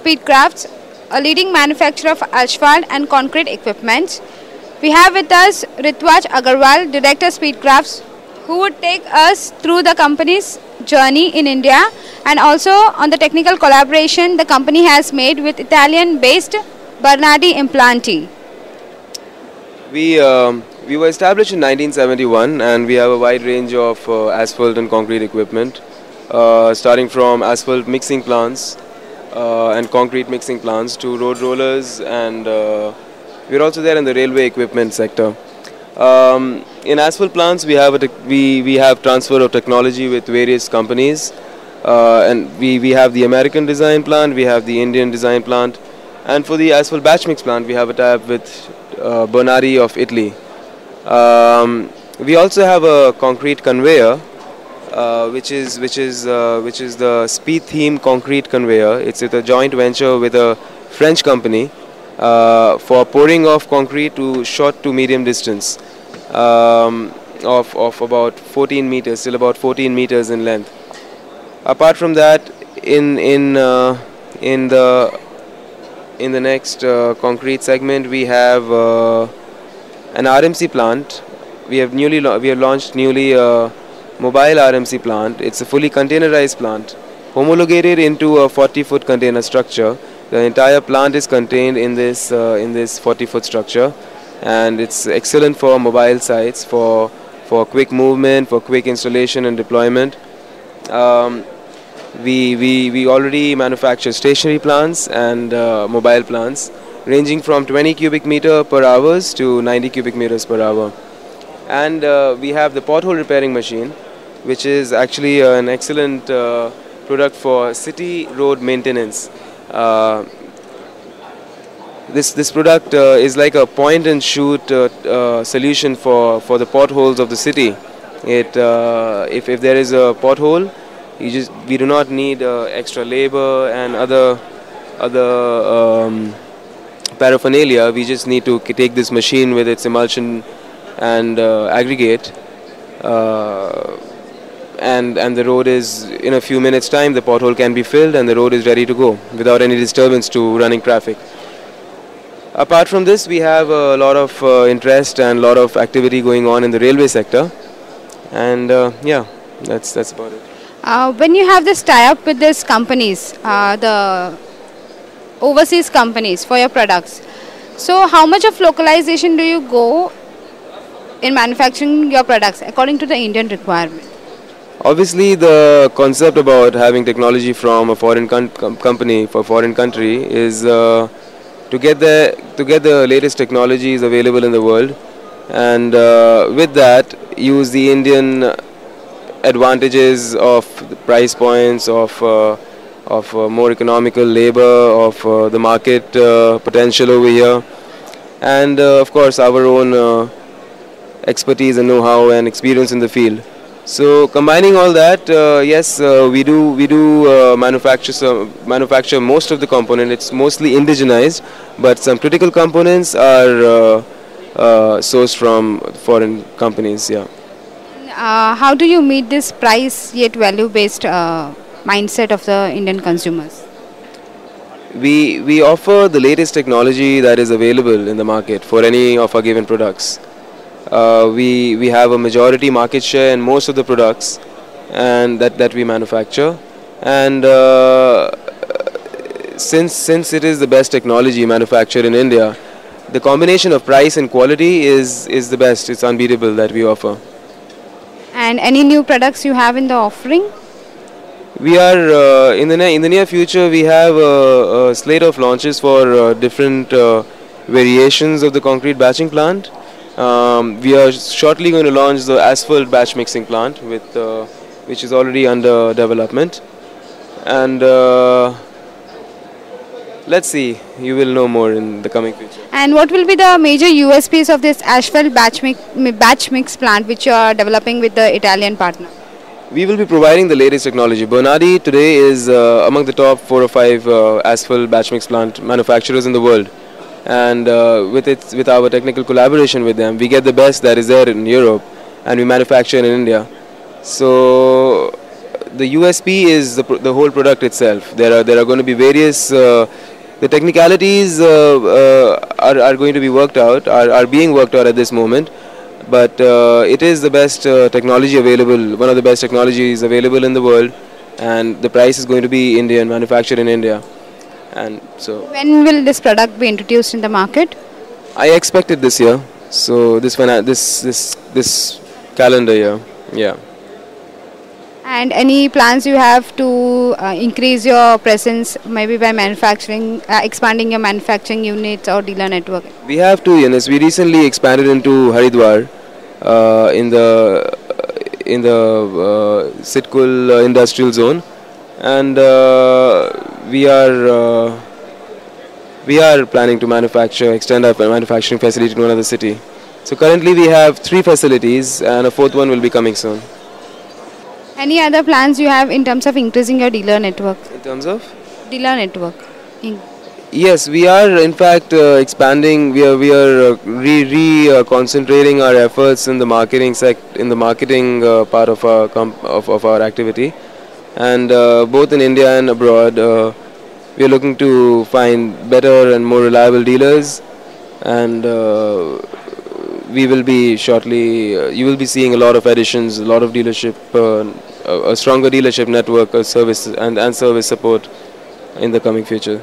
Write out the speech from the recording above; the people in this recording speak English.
Speedcrafts, a leading manufacturer of asphalt and concrete equipment. We have with us Ritwaj Agarwal, Director Speedcrafts, who would take us through the company's journey in India and also on the technical collaboration the company has made with Italian-based Bernardi Implanti. We were established in 1971 and we have a wide range of asphalt and concrete equipment, starting from asphalt mixing plants and concrete mixing plants to road rollers, and we're also there in the railway equipment sector. In asphalt plants we have transfer of technology with various companies, and we have the American design plant, we have the Indian design plant, and for the asphalt batch mix plant we have a tie-up with Bernardi of Italy. We also have a concrete conveyor, which is the Speed Theme concrete conveyor. It's a joint venture with a French company for pouring of concrete to short to medium distance of about 14 meters, till about 14 meters in length. Apart from that, in the next concrete segment we have an RMC plant. We have launched newly a mobile RMC plant. It's a fully containerized plant, homologated into a 40-foot container structure. The entire plant is contained in this 40-foot structure, and it's excellent for mobile sites, for quick movement, for quick installation and deployment. We already manufacture stationary plants and mobile plants, ranging from 20 cubic meter per hour to 90 cubic meters per hour. And we have the pothole repairing machine, which is actually an excellent product for city road maintenance. This product is like a point and shoot solution for the potholes of the city. If there is a pothole, we do not need extra labor and other paraphernalia. We just need to take this machine with its emulsion and aggregate, and the road is, in a few minutes time the pothole can be filled and the road is ready to go without any disturbance to running traffic. Apart from this, we have a lot of interest and a lot of activity going on in the railway sector, and yeah, that's about it. When you have this tie-up with these companies, the overseas companies for your products, so how much of localization do you go in manufacturing your products according to the Indian requirement? Obviously, the concept about having technology from a foreign company for foreign country is to get the latest technologies available in the world, and with that use the Indian advantages of the price points, of more economical labor, of the market potential over here, and of course our own expertise and know-how and experience in the field. So combining all that, yes, we do manufacture most of the component. It's mostly indigenized, but some critical components are sourced from foreign companies. Yeah. How do you meet this price yet value-based mindset of the Indian consumers? We offer the latest technology that is available in the market for any of our given products. We have a majority market share in most of the products and that we manufacture, and since it is the best technology manufactured in India, the combination of price and quality is the best. It's unbeatable that we offer. And any new products you have in the offering? We are in the near future. We have a slate of launches for different variations of the concrete batching plant. We are shortly going to launch the asphalt batch mixing plant, which is already under development, and let's see, you will know more in the coming future. And what will be the major USPs of this asphalt batch mix plant which you are developing with the Italian partner? We will be providing the latest technology. Bernardi today is among the top 4 or 5 asphalt batch mix plant manufacturers in the world, and with our technical collaboration with them, we get the best that is there in Europe and we manufacture in India. So the USP is the whole product itself. There are going to be various the technicalities are going to be worked out, are being worked out at this moment. But it is the best technology available, one of the best technologies available in the world, and the price is going to be Indian, manufactured in India. And so, When will this product be introduced in the market? I expect it this year. So this calendar year, yeah. And any plans you have to increase your presence, maybe by manufacturing, expanding your manufacturing units or dealer network? We have two units. We recently expanded into Haridwar in the Sitkul industrial zone, and we are planning to extend our manufacturing facility to another city. So currently we have 3 facilities, and a 4th one will be coming soon. Any other plans you have in terms of increasing your dealer network? In terms of? Dealer network. Yes, we are in fact expanding. We are concentrating our efforts in the marketing part of our activity, and both in India and abroad, we are looking to find better and more reliable dealers, and we will be shortly. You will be seeing a lot of additions, a lot of dealership, a stronger dealership network, service and service support in the coming future.